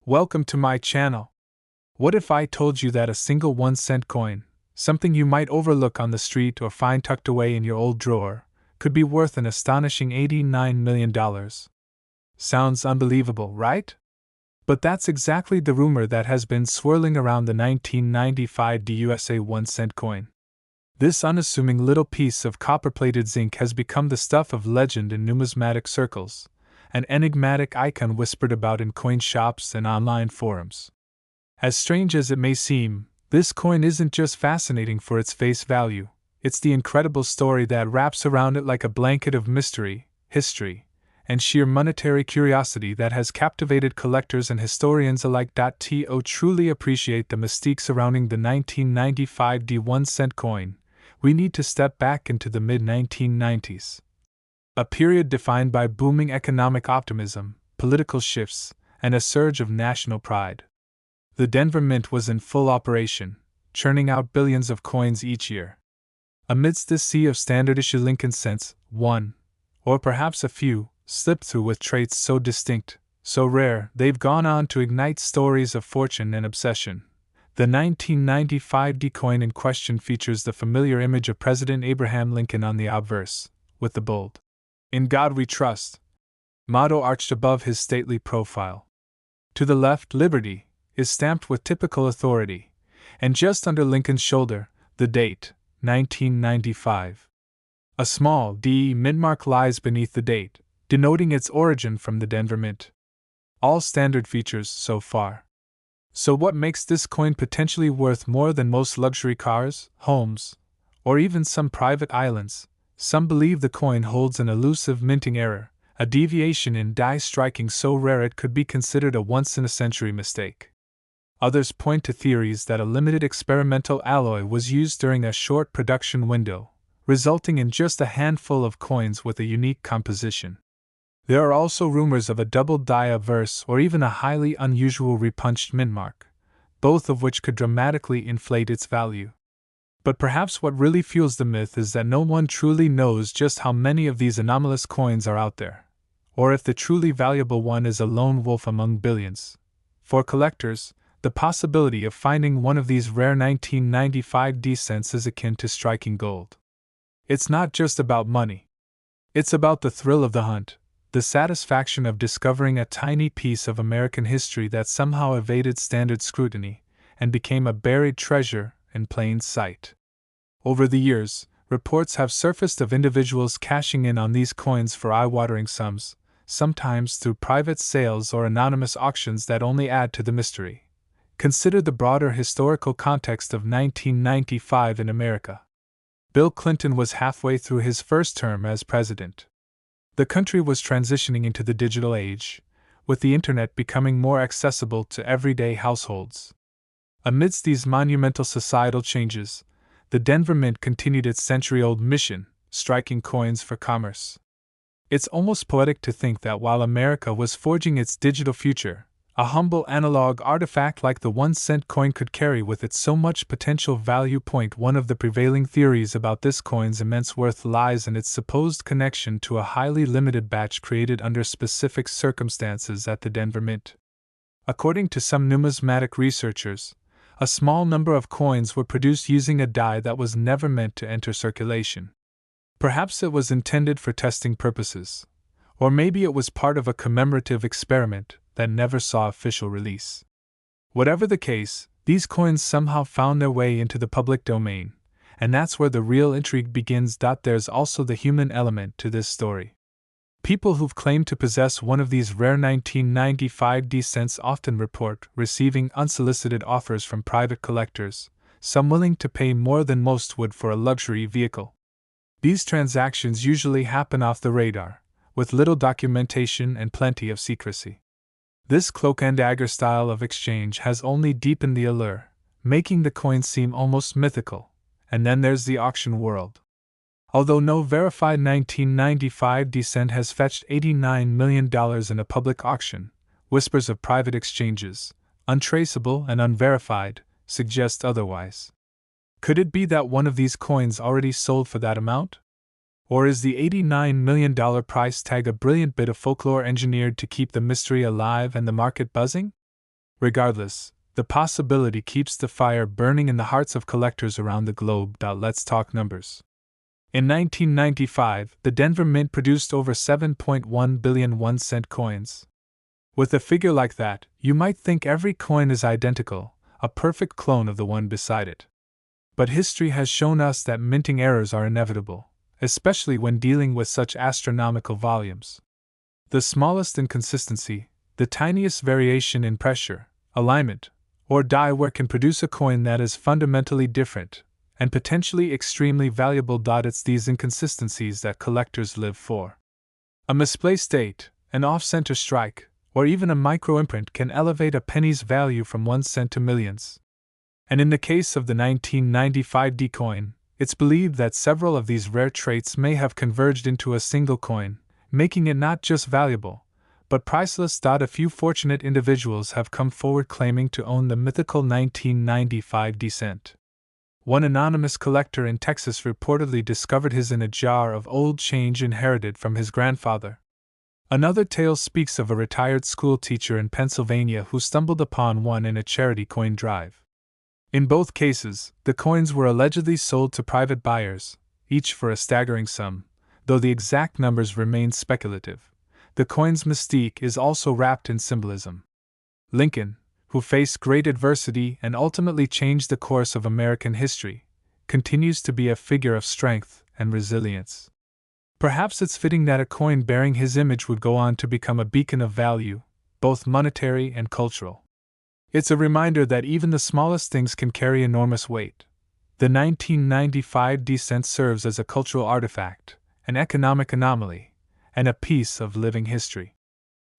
Welcome to my channel. What if I told you that a single 1-cent coin, something you might overlook on the street or find tucked away in your old drawer, could be worth an astonishing $89 million? Sounds unbelievable, right? But that's exactly the rumor that has been swirling around the 1995 USA 1-cent coin. This unassuming little piece of copper-plated zinc has become the stuff of legend in numismatic circles, an enigmatic icon whispered about in coin shops and online forums. As strange as it may seem, this coin isn't just fascinating for its face value, it's the incredible story that wraps around it like a blanket of mystery, history, and sheer monetary curiosity that has captivated collectors and historians alike. To truly appreciate the mystique surrounding the 1995 1-cent coin, we need to step back into the mid-1990s. A period defined by booming economic optimism, political shifts, and a surge of national pride. The Denver Mint was in full operation, churning out billions of coins each year. Amidst this sea of standard-issue Lincoln cents, one, or perhaps a few, slipped through with traits so distinct, so rare, they've gone on to ignite stories of fortune and obsession. The 1995 coin in question features the familiar image of President Abraham Lincoln on the obverse, with the bold "In God We Trust" motto arched above his stately profile. To the left, Liberty is stamped with typical authority, and just under Lincoln's shoulder, the date, 1995. A small D mint mark lies beneath the date, denoting its origin from the Denver Mint. All standard features so far. So what makes this coin potentially worth more than most luxury cars, homes, or even some private islands? Some believe the coin holds an elusive minting error, a deviation in die striking so rare it could be considered a once-in-a-century mistake. Others point to theories that a limited experimental alloy was used during a short production window, resulting in just a handful of coins with a unique composition. There are also rumors of a double die obverse or even a highly unusual repunched mint mark, both of which could dramatically inflate its value. But perhaps what really fuels the myth is that no one truly knows just how many of these anomalous coins are out there, or if the truly valuable one is a lone wolf among billions. For collectors, the possibility of finding one of these rare 1995 cents is akin to striking gold. It's not just about money. It's about the thrill of the hunt, the satisfaction of discovering a tiny piece of American history that somehow evaded standard scrutiny and became a buried treasure in plain sight. Over the years, reports have surfaced of individuals cashing in on these coins for eye-watering sums, sometimes through private sales or anonymous auctions that only add to the mystery. Consider the broader historical context of 1995 in America. Bill Clinton was halfway through his first term as president. The country was transitioning into the digital age, with the internet becoming more accessible to everyday households. Amidst these monumental societal changes, the Denver Mint continued its century-old mission, striking coins for commerce. It's almost poetic to think that while America was forging its digital future, a humble analog artifact like the 1-cent coin could carry with it so much potential value. One of the prevailing theories about this coin's immense worth lies in its supposed connection to a highly limited batch created under specific circumstances at the Denver Mint. According to some numismatic researchers, a small number of coins were produced using a die that was never meant to enter circulation. Perhaps it was intended for testing purposes, or maybe it was part of a commemorative experiment that never saw official release. Whatever the case, these coins somehow found their way into the public domain, and that's where the real intrigue begins. There's also the human element to this story. People who've claimed to possess one of these rare 1995 cents often report receiving unsolicited offers from private collectors, some willing to pay more than most would for a luxury vehicle. These transactions usually happen off the radar, with little documentation and plenty of secrecy. This cloak and dagger style of exchange has only deepened the allure, making the coin seem almost mythical. And then there's the auction world. Although no verified 1995 cent has fetched $89 million in a public auction, whispers of private exchanges, untraceable and unverified, suggest otherwise. Could it be that one of these coins already sold for that amount? Or is the $89 million price tag a brilliant bit of folklore engineered to keep the mystery alive and the market buzzing? Regardless, the possibility keeps the fire burning in the hearts of collectors around the globe. Let's talk numbers. In 1995, the Denver Mint produced over 7.1 billion 1-cent coins. With a figure like that, you might think every coin is identical, a perfect clone of the one beside it. But history has shown us that minting errors are inevitable, especially when dealing with such astronomical volumes. The smallest inconsistency, the tiniest variation in pressure, alignment, or die work can produce a coin that is fundamentally different and potentially extremely valuable. It's these inconsistencies that collectors live for. A misplaced date, an off-center strike, or even a microimprint can elevate a penny's value from 1 cent to millions. And in the case of the 1995 D coin, it's believed that several of these rare traits may have converged into a single coin, making it not just valuable, but priceless. A few fortunate individuals have come forward claiming to own the mythical 1995 D cent. One anonymous collector in Texas reportedly discovered his in a jar of old change inherited from his grandfather. Another tale speaks of a retired school teacher in Pennsylvania who stumbled upon one in a charity coin drive. In both cases, the coins were allegedly sold to private buyers, each for a staggering sum, though the exact numbers remain speculative. The coin's mystique is also wrapped in symbolism. Lincoln, who faced great adversity and ultimately changed the course of American history, continues to be a figure of strength and resilience. Perhaps it's fitting that a coin bearing his image would go on to become a beacon of value, both monetary and cultural. It's a reminder that even the smallest things can carry enormous weight. The 1995 D cent serves as a cultural artifact, an economic anomaly, and a piece of living history.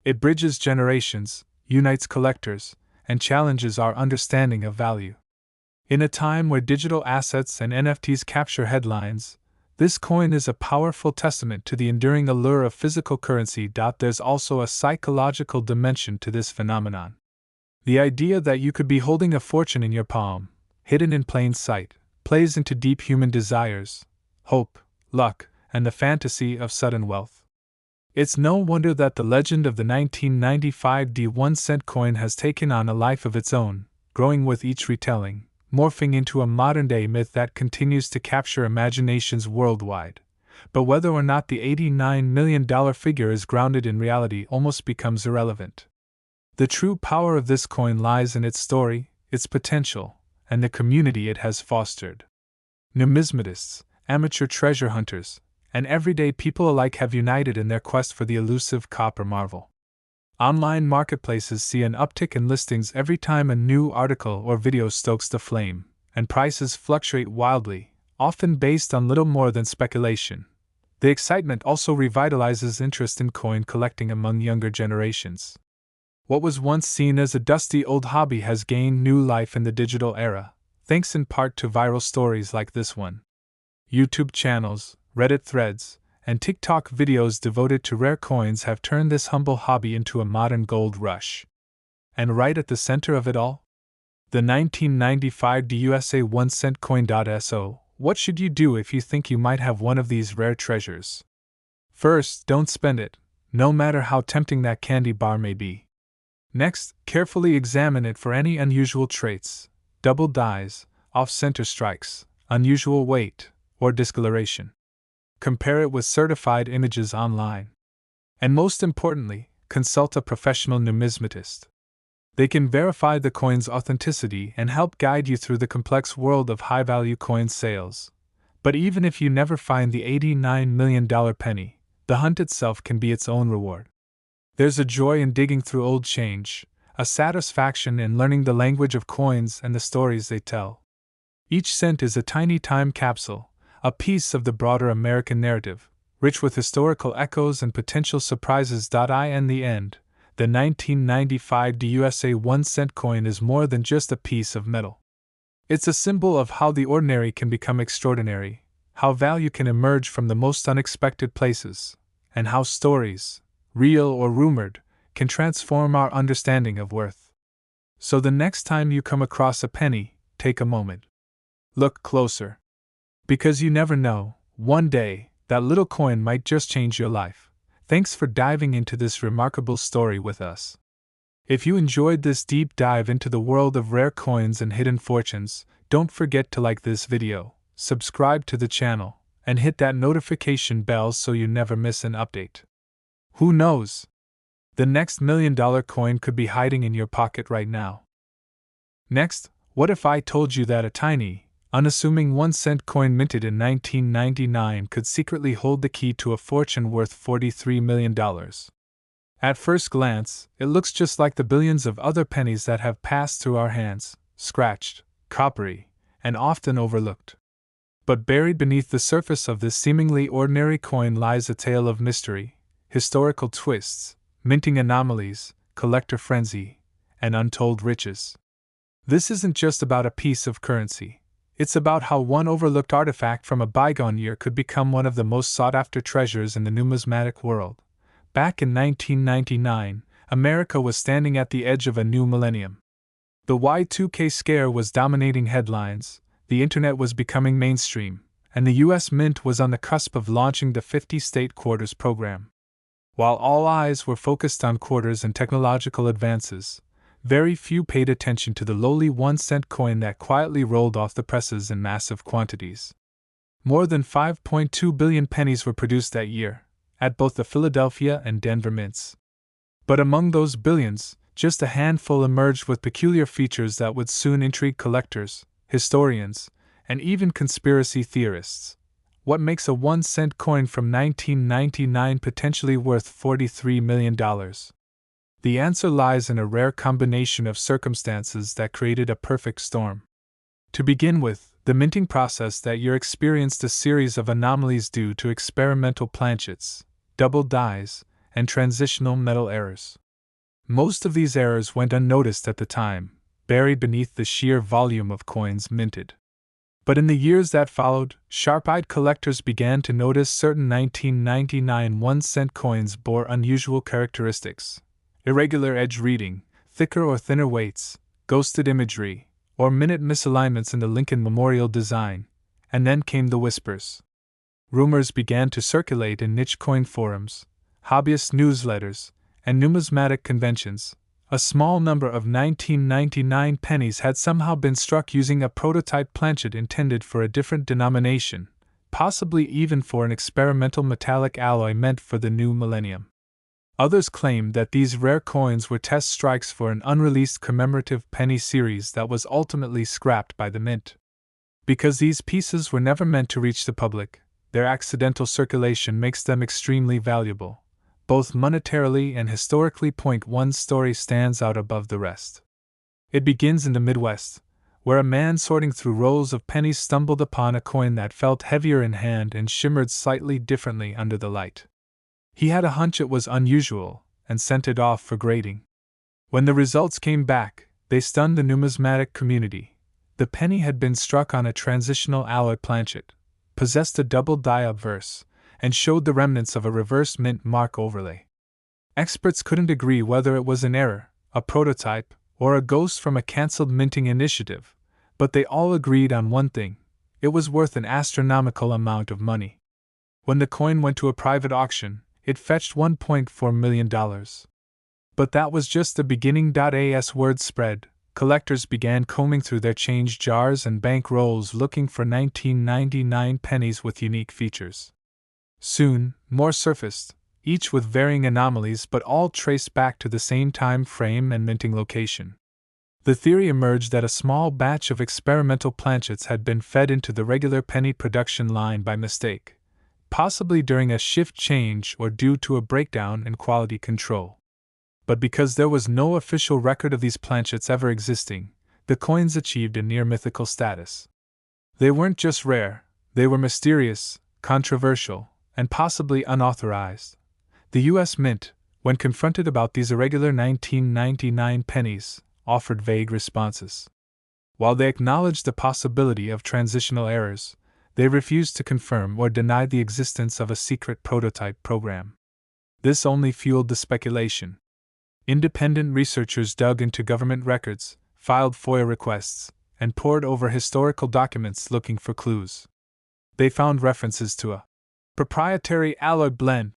It bridges generations, unites collectors, and challenges our understanding of value. In a time where digital assets and NFTs capture headlines, this coin is a powerful testament to the enduring allure of physical currency. There's also a psychological dimension to this phenomenon. The idea that you could be holding a fortune in your palm, hidden in plain sight, plays into deep human desires, hope, luck, and the fantasy of sudden wealth. It's no wonder that the legend of the 1995 D 1-cent coin has taken on a life of its own, growing with each retelling, morphing into a modern-day myth that continues to capture imaginations worldwide. But whether or not the $89 million figure is grounded in reality almost becomes irrelevant. The true power of this coin lies in its story, its potential, and the community it has fostered. Numismatists, amateur treasure hunters, and everyday people alike have united in their quest for the elusive copper marvel. Online marketplaces see an uptick in listings every time a new article or video stokes the flame, and prices fluctuate wildly, often based on little more than speculation. The excitement also revitalizes interest in coin collecting among younger generations. What was once seen as a dusty old hobby has gained new life in the digital era, thanks in part to viral stories like this one. YouTube channels, Reddit threads, and TikTok videos devoted to rare coins have turned this humble hobby into a modern gold rush. And right at the center of it all? The 1995 USA 1-cent coin. So, what should you do if you think you might have one of these rare treasures? First, don't spend it, no matter how tempting that candy bar may be. Next, carefully examine it for any unusual traits, double dies, off-center strikes, unusual weight, or discoloration. Compare it with certified images online. And most importantly, consult a professional numismatist. They can verify the coin's authenticity and help guide you through the complex world of high-value coin sales. But even if you never find the $89 million penny, the hunt itself can be its own reward. There's a joy in digging through old change, a satisfaction in learning the language of coins and the stories they tell. Each cent is a tiny time capsule, a piece of the broader American narrative, rich with historical echoes and potential surprises. In the end, the 1995 D USA 1-cent coin is more than just a piece of metal. It's a symbol of how the ordinary can become extraordinary, how value can emerge from the most unexpected places, and how stories, real or rumored, can transform our understanding of worth. So the next time you come across a penny, take a moment. Look closer. Because you never know, one day, that little coin might just change your life. Thanks for diving into this remarkable story with us. If you enjoyed this deep dive into the world of rare coins and hidden fortunes, don't forget to like this video, subscribe to the channel, and hit that notification bell so you never miss an update. Who knows? The next $1 million coin could be hiding in your pocket right now. Next, what if I told you that a tiny, unassuming 1-cent coin minted in 1999 could secretly hold the key to a fortune worth $43 million? At first glance, it looks just like the billions of other pennies that have passed through our hands, scratched, coppery, and often overlooked. But buried beneath the surface of this seemingly ordinary coin lies a tale of mystery, historical twists, minting anomalies, collector frenzy, and untold riches. This isn't just about a piece of currency. It's about how one overlooked artifact from a bygone year could become one of the most sought-after treasures in the numismatic world. Back in 1999, America was standing at the edge of a new millennium. The Y2K scare was dominating headlines, the internet was becoming mainstream, and the US Mint was on the cusp of launching the 50-state quarters program. While all eyes were focused on quarters and technological advances, very few paid attention to the lowly 1-cent coin that quietly rolled off the presses in massive quantities. More than 5.2 billion pennies were produced that year, at both the Philadelphia and Denver mints. But among those billions, just a handful emerged with peculiar features that would soon intrigue collectors, historians, and even conspiracy theorists. What makes a 1-cent coin from 1999 potentially worth $43 million? The answer lies in a rare combination of circumstances that created a perfect storm. To begin with, the minting process that year experienced a series of anomalies due to experimental planchets, double dies, and transitional metal errors. Most of these errors went unnoticed at the time, buried beneath the sheer volume of coins minted. But in the years that followed, sharp-eyed collectors began to notice certain 1999 1-cent coins bore unusual characteristics: irregular edge reading, thicker or thinner weights, ghosted imagery, or minute misalignments in the Lincoln Memorial design. And then came the whispers. Rumors began to circulate in niche coin forums, hobbyist newsletters, and numismatic conventions. A small number of 1999 pennies had somehow been struck using a prototype planchet intended for a different denomination, possibly even for an experimental metallic alloy meant for the new millennium. Others claimed that these rare coins were test strikes for an unreleased commemorative penny series that was ultimately scrapped by the mint. Because these pieces were never meant to reach the public, their accidental circulation makes them extremely valuable, both monetarily and historically. One story stands out above the rest. It begins in the Midwest, where a man sorting through rolls of pennies stumbled upon a coin that felt heavier in hand and shimmered slightly differently under the light. He had a hunch it was unusual, and sent it off for grading. When the results came back, they stunned the numismatic community. The penny had been struck on a transitional alloy planchet, possessed a double die obverse, and showed the remnants of a reverse mint mark overlay. Experts couldn't agree whether it was an error, a prototype, or a ghost from a cancelled minting initiative, but they all agreed on one thing: it was worth an astronomical amount of money. When the coin went to a private auction, it fetched $1.4 million. But that was just the beginning. As word spread, collectors began combing through their change jars and bank rolls looking for 1999 pennies with unique features. Soon, more surfaced, each with varying anomalies but all traced back to the same time frame and minting location. The theory emerged that a small batch of experimental planchets had been fed into the regular penny production line by mistake, possibly during a shift change or due to a breakdown in quality control. But because there was no official record of these planchets ever existing, the coins achieved a near mythical status. They weren't just rare, they were mysterious, controversial, and possibly unauthorized. The US Mint, when confronted about these irregular 1999 pennies, offered vague responses. While they acknowledged the possibility of transitional errors, they refused to confirm or deny the existence of a secret prototype program. This only fueled the speculation. Independent researchers dug into government records, filed FOIA requests, and pored over historical documents looking for clues. They found references to a proprietary alloy blend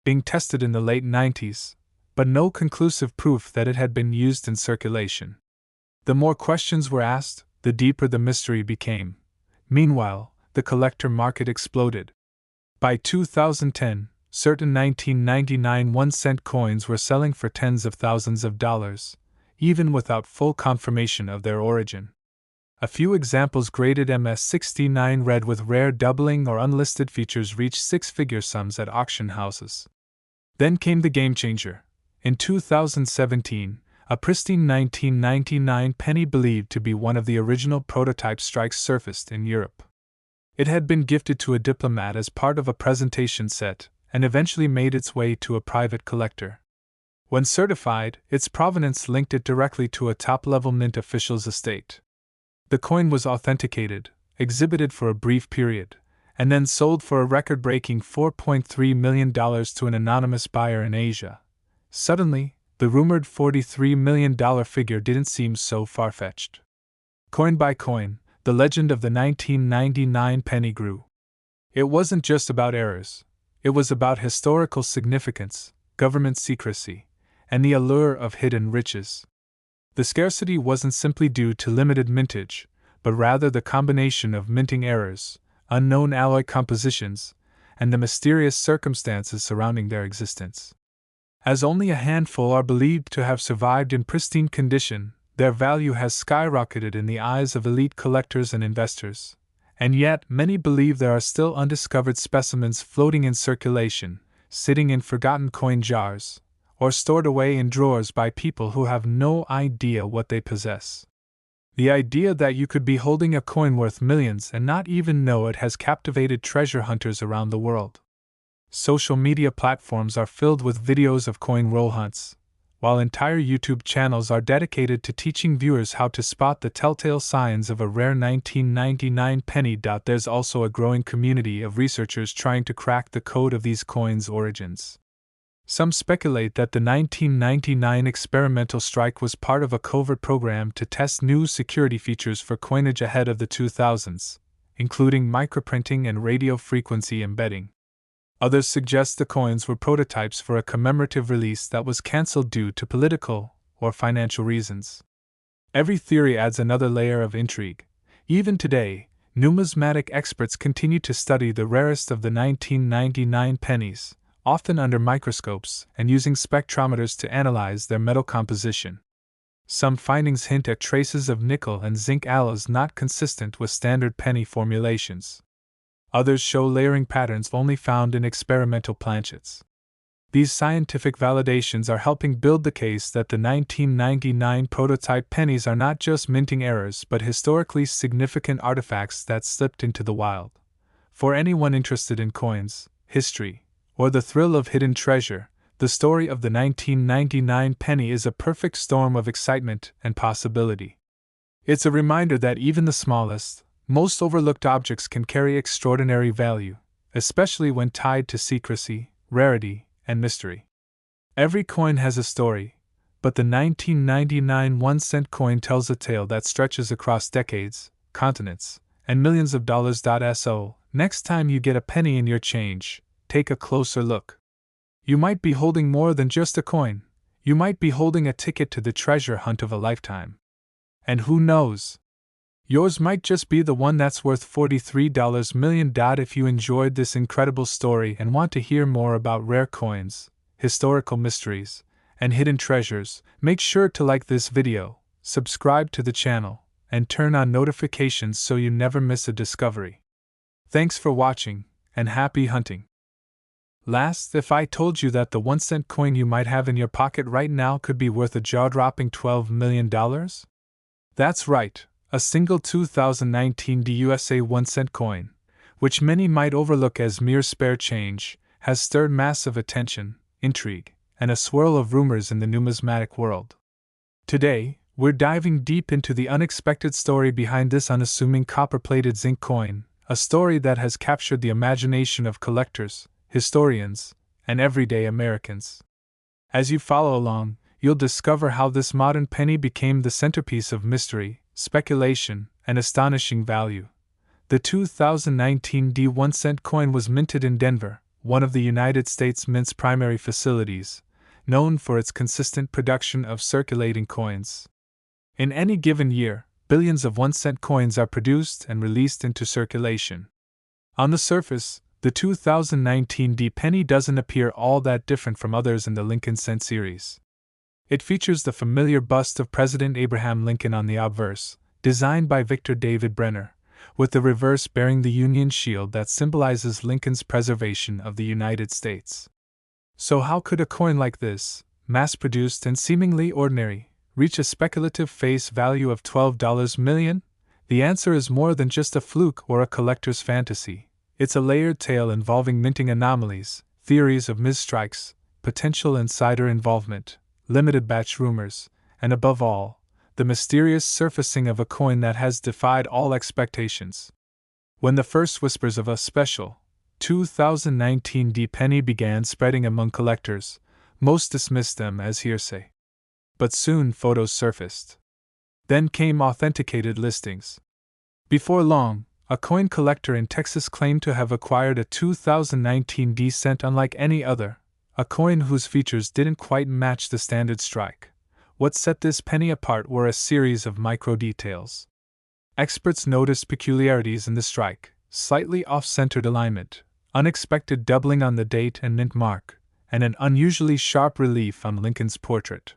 being tested in the late 90s, but no conclusive proof that it had been used in circulation. The more questions were asked, the deeper the mystery became. Meanwhile, the collector market exploded. By 2010, certain 1999 1-cent coins were selling for tens of thousands of dollars, even without full confirmation of their origin. A few examples graded MS-69 red with rare doubling or unlisted features reached six-figure sums at auction houses. Then came the game changer. In 2017, a pristine 1999 penny believed to be one of the original prototype strikes surfaced in Europe. It had been gifted to a diplomat as part of a presentation set, and eventually made its way to a private collector. When certified, its provenance linked it directly to a top-level mint official's estate. The coin was authenticated, exhibited for a brief period, and then sold for a record-breaking $4.3 million to an anonymous buyer in Asia. Suddenly, the rumored $43 million figure didn't seem so far-fetched. Coin by coin, the legend of the 1999 penny grew. It wasn't just about errors. It was about historical significance, government secrecy, and the allure of hidden riches. The scarcity wasn't simply due to limited mintage, but rather the combination of minting errors, unknown alloy compositions, and the mysterious circumstances surrounding their existence. As only a handful are believed to have survived in pristine condition, their value has skyrocketed in the eyes of elite collectors and investors. And yet, many believe there are still undiscovered specimens floating in circulation, sitting in forgotten coin jars, or stored away in drawers by people who have no idea what they possess. The idea that you could be holding a coin worth millions and not even know it has captivated treasure hunters around the world. Social media platforms are filled with videos of coin roll hunts, while entire YouTube channels are dedicated to teaching viewers how to spot the telltale signs of a rare 1999 penny. There's also a growing community of researchers trying to crack the code of these coins' origins. Some speculate that the 1999 experimental strike was part of a covert program to test new security features for coinage ahead of the 2000s, including microprinting and radio frequency embedding. Others suggest the coins were prototypes for a commemorative release that was cancelled due to political or financial reasons. Every theory adds another layer of intrigue. Even today, numismatic experts continue to study the rarest of the 1999 pennies, often under microscopes and using spectrometers to analyze their metal composition. Some findings hint at traces of nickel and zinc alloys not consistent with standard penny formulations. Others show layering patterns only found in experimental planchets. These scientific validations are helping build the case that the 1999 prototype pennies are not just minting errors but historically significant artifacts that slipped into the wild. For anyone interested in coins, history, or the thrill of hidden treasure, the story of the 1999 penny is a perfect storm of excitement and possibility. It's a reminder that even the smallest, most overlooked objects can carry extraordinary value, especially when tied to secrecy, rarity, and mystery. Every coin has a story, but the 1999 1-cent coin tells a tale that stretches across decades, continents, and millions of dollars. So, next time you get a penny in your change, take a closer look. You might be holding more than just a coin. You might be holding a ticket to the treasure hunt of a lifetime. And who knows? Yours might just be the one that's worth $43 million. If you enjoyed this incredible story and want to hear more about rare coins, historical mysteries, and hidden treasures, make sure to like this video, subscribe to the channel, and turn on notifications so you never miss a discovery. Thanks for watching, and happy hunting! Last, if I told you that the 1-cent coin you might have in your pocket right now could be worth a jaw-dropping $12 million? That's right, a single 2019 USA 1-cent coin, which many might overlook as mere spare change, has stirred massive attention, intrigue, and a swirl of rumors in the numismatic world. Today, we're diving deep into the unexpected story behind this unassuming copper-plated zinc coin, a story that has captured the imagination of collectors, historians, and everyday Americans. As you follow along, you'll discover how this modern penny became the centerpiece of mystery, speculation, and astonishing value. The 2019 1-cent coin was minted in Denver, one of the United States Mint's primary facilities, known for its consistent production of circulating coins. In any given year, billions of 1-cent coins are produced and released into circulation. On the surface, the 2019 D penny doesn't appear all that different from others in the Lincoln cent series. It features the familiar bust of President Abraham Lincoln on the obverse, designed by Victor David Brenner, with the reverse bearing the Union shield that symbolizes Lincoln's preservation of the United States. So how could a coin like this, mass-produced and seemingly ordinary, reach a speculative face value of $12 million? The answer is more than just a fluke or a collector's fantasy. It's a layered tale involving minting anomalies, theories of misstrikes, potential insider involvement, limited batch rumors, and above all, the mysterious surfacing of a coin that has defied all expectations. When the first whispers of a special 2019 D penny began spreading among collectors, most dismissed them as hearsay. But soon photos surfaced. Then came authenticated listings. Before long, a coin collector in Texas claimed to have acquired a 2019 D cent unlike any other, a coin whose features didn't quite match the standard strike. What set this penny apart were a series of micro-details. Experts noticed peculiarities in the strike, slightly off-centered alignment, unexpected doubling on the date and mint mark, and an unusually sharp relief on Lincoln's portrait.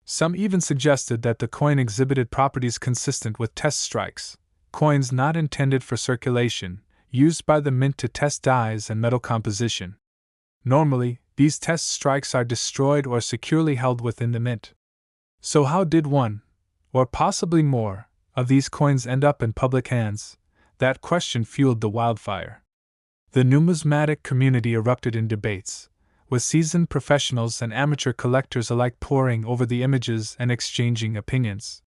Some even suggested that the coin exhibited properties consistent with test strikes, coins not intended for circulation, used by the mint to test dyes and metal composition. Normally, these test strikes are destroyed or securely held within the mint. So how did one, or possibly more, of these coins end up in public hands? That question fueled the wildfire. The numismatic community erupted in debates, with seasoned professionals and amateur collectors alike poring over the images and exchanging opinions.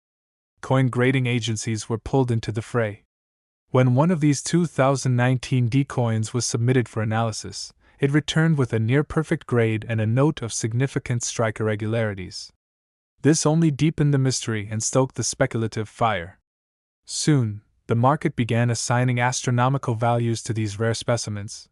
Coin grading agencies were pulled into the fray. When one of these 2019 D coins was submitted for analysis, it returned with a near-perfect grade and a note of significant strike irregularities. This only deepened the mystery and stoked the speculative fire. Soon, the market began assigning astronomical values to these rare specimens.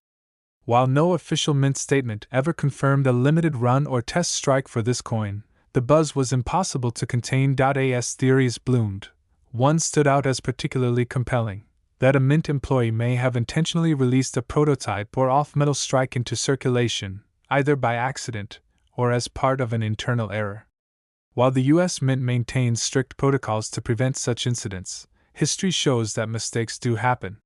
While no official mint statement ever confirmed a limited run or test strike for this coin, the buzz was impossible to contain. As theories bloomed, one stood out as particularly compelling: that a mint employee may have intentionally released a prototype or off-metal strike into circulation, either by accident or as part of an internal error. While the U.S. Mint maintains strict protocols to prevent such incidents, history shows that mistakes do happen.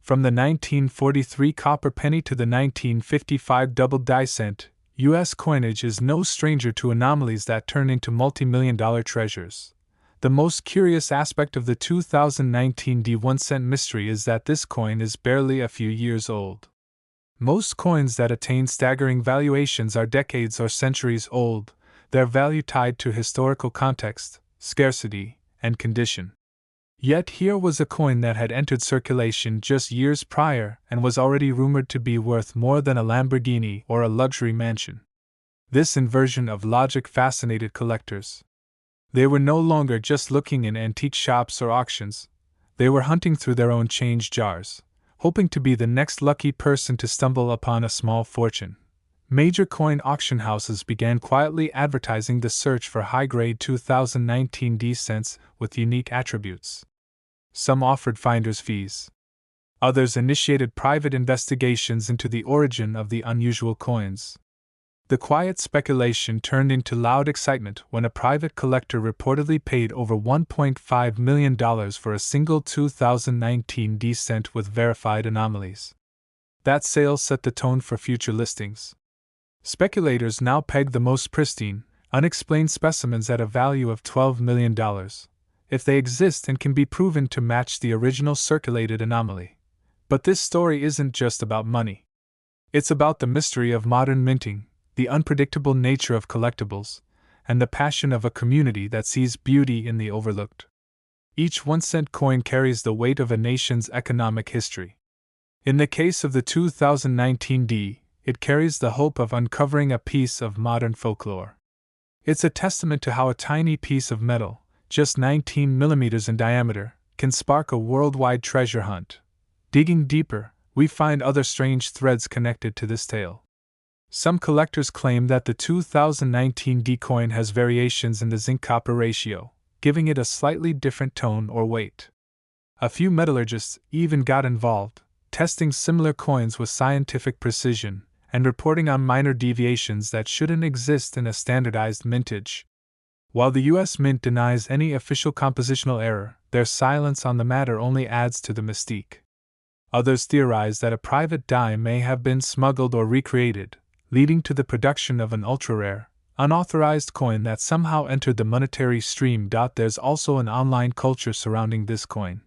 From the 1943 copper penny to the 1955 double die cent, U.S. coinage is no stranger to anomalies that turn into multi-million-dollar treasures. The most curious aspect of the 2019 D 1-cent mystery is that this coin is barely a few years old. Most coins that attain staggering valuations are decades or centuries old, their value tied to historical context, scarcity, and condition. Yet here was a coin that had entered circulation just years prior and was already rumored to be worth more than a Lamborghini or a luxury mansion. This inversion of logic fascinated collectors. They were no longer just looking in antique shops or auctions, they were hunting through their own change jars, hoping to be the next lucky person to stumble upon a small fortune. Major coin auction houses began quietly advertising the search for high-grade 2019 D cents with unique attributes. Some offered finder's fees. Others initiated private investigations into the origin of the unusual coins. The quiet speculation turned into loud excitement when a private collector reportedly paid over $1.5 million for a single 2019 D cent with verified anomalies. That sale set the tone for future listings. Speculators now pegged the most pristine, unexplained specimens at a value of $12 million, if they exist and can be proven to match the original circulated anomaly. But this story isn't just about money. It's about the mystery of modern minting, the unpredictable nature of collectibles, and the passion of a community that sees beauty in the overlooked. Each 1-cent coin carries the weight of a nation's economic history. In the case of the 2019 D, it carries the hope of uncovering a piece of modern folklore. It's a testament to how a tiny piece of metal, just 19 millimeters in diameter, can spark a worldwide treasure hunt. Digging deeper, we find other strange threads connected to this tale. Some collectors claim that the 2019 D coin has variations in the zinc-copper ratio, giving it a slightly different tone or weight. A few metallurgists even got involved, testing similar coins with scientific precision and reporting on minor deviations that shouldn't exist in a standardized mintage. While the U.S. Mint denies any official compositional error, their silence on the matter only adds to the mystique. Others theorize that a private die may have been smuggled or recreated, leading to the production of an ultra-rare, unauthorized coin that somehow entered the monetary stream. There's also an online culture surrounding this coin.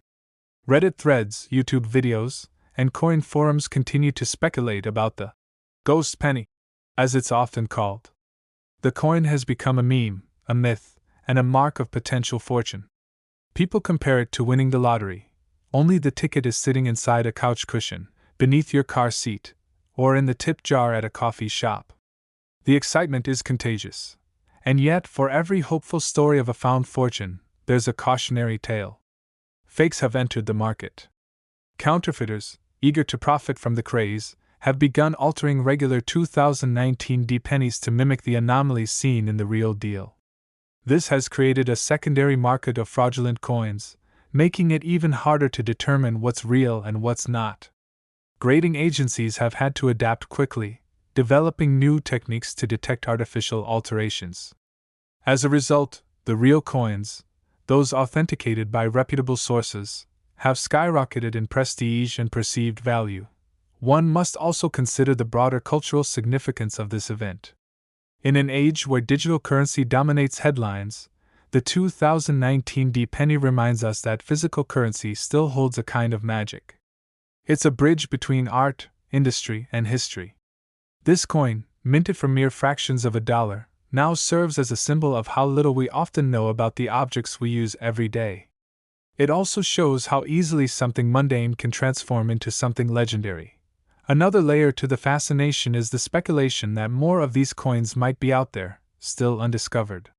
Reddit threads, YouTube videos, and coin forums continue to speculate about the ghost penny, as it's often called. The coin has become a meme, a myth, and a mark of potential fortune. People compare it to winning the lottery, only the ticket is sitting inside a couch cushion, beneath your car seat, or in the tip jar at a coffee shop. The excitement is contagious. And yet, for every hopeful story of a found fortune, there's a cautionary tale. Fakes have entered the market. Counterfeiters, eager to profit from the craze, have begun altering regular 2019 D pennies to mimic the anomalies seen in the real deal. This has created a secondary market of fraudulent coins, making it even harder to determine what's real and what's not. Grading agencies have had to adapt quickly, developing new techniques to detect artificial alterations. As a result, the real coins, those authenticated by reputable sources, have skyrocketed in prestige and perceived value. One must also consider the broader cultural significance of this event. In an age where digital currency dominates headlines, the 2019 D penny reminds us that physical currency still holds a kind of magic. It's a bridge between art, industry, and history. This coin, minted for mere fractions of a dollar, now serves as a symbol of how little we often know about the objects we use every day. It also shows how easily something mundane can transform into something legendary. Another layer to the fascination is the speculation that more of these coins might be out there, still undiscovered.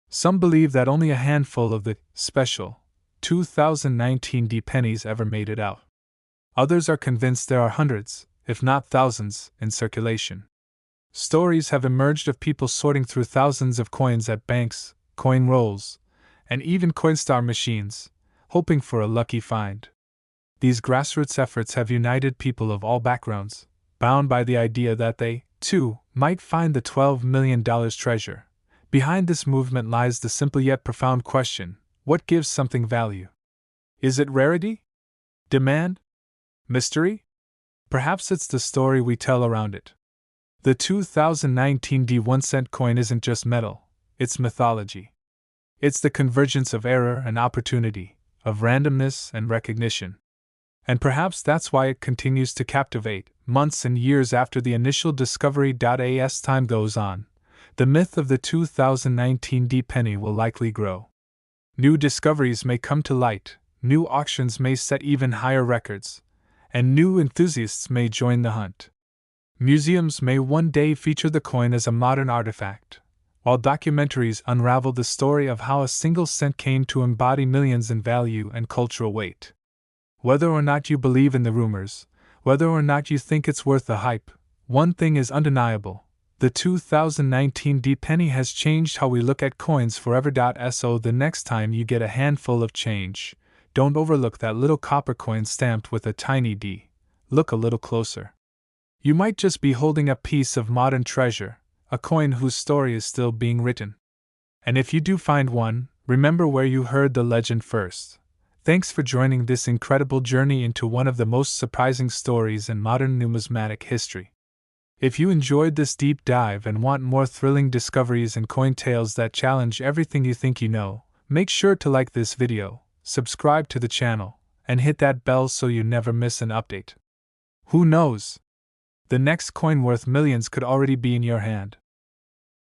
Some believe that only a handful of the special 2019 D pennies ever made it out. Others are convinced there are hundreds, if not thousands, in circulation. Stories have emerged of people sorting through thousands of coins at banks, coin rolls, and even Coinstar machines, hoping for a lucky find. These grassroots efforts have united people of all backgrounds, bound by the idea that they, too, might find the $12 million treasure. Behind this movement lies the simple yet profound question: what gives something value? Is it rarity? Demand? Mystery? Perhaps it's the story we tell around it. The 2019 D 1-cent coin isn't just metal, it's mythology. It's the convergence of error and opportunity, of randomness and recognition. And perhaps that's why it continues to captivate, months and years after the initial discovery. As time goes on, the myth of the 2019 D penny will likely grow. New discoveries may come to light, new auctions may set even higher records, and new enthusiasts may join the hunt. Museums may one day feature the coin as a modern artifact, while documentaries unravel the story of how a single cent came to embody millions in value and cultural weight. Whether or not you believe in the rumors, whether or not you think it's worth the hype, one thing is undeniable: the 2019 D penny has changed how we look at coins forever. So the next time you get a handful of change, don't overlook that little copper coin stamped with a tiny D. Look a little closer. You might just be holding a piece of modern treasure, a coin whose story is still being written. And if you do find one, remember where you heard the legend first. Thanks for joining this incredible journey into one of the most surprising stories in modern numismatic history. If you enjoyed this deep dive and want more thrilling discoveries and coin tales that challenge everything you think you know, make sure to like this video, subscribe to the channel, and hit that bell so you never miss an update. Who knows? The next coin worth millions could already be in your hand.